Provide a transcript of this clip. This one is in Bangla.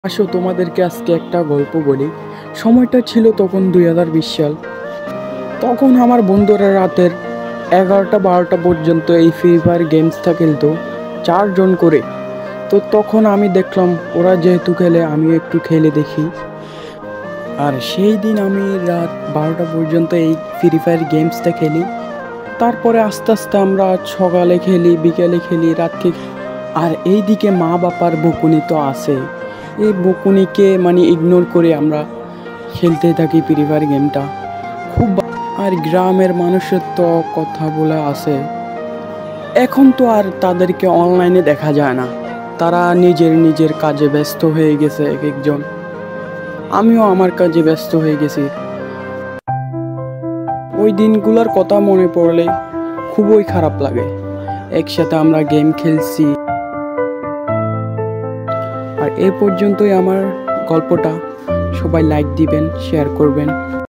আসো তোমাদেরকে আজকে একটা গল্প বলি। সময়টা ছিল তখন 2020 সাল। তখন আমার বন্ধুরা রাতের 11টা 12টা পর্যন্ত এই ফ্রি ফায়ার গেমসটা খেলতো, 4 জন করে। তো তখন আমি দেখলাম ওরা যেহেতু খেলে আমিও একটু খেলে দেখি। আর সেই দিন আমি রাত 12টা পর্যন্ত এই ফ্রি ফায়ার গেমসটা খেলি। তারপরে আস্তে আস্তে আমরা সকালে খেলি, বিকেলে খেলি, রাতকে। আর এইদিকে মা বাবার বকুনি তো আছে, এই বকুনিকে মানে ইগনোর করে আমরা খেলতে থাকি ফ্রি ফায়ার গেমটা। আর গ্রামের মানুষের তো কথা বলে আছে, এখন তো আর তাদেরকে অনলাইনে দেখা যায় না। তারা নিজের নিজের কাজে ব্যস্ত হয়ে গেছে এক একজন। আমিও আমার কাজে ব্যস্ত হয়ে গেছি। ওই দিনগুলোর কথা মনে পড়লে খুবই খারাপ লাগে। একসাথে আমরা গেম খেলছি। আর এ পর্যন্তই আমার গল্পটা। সবাই লাইক দিবেন, শেয়ার করবেন।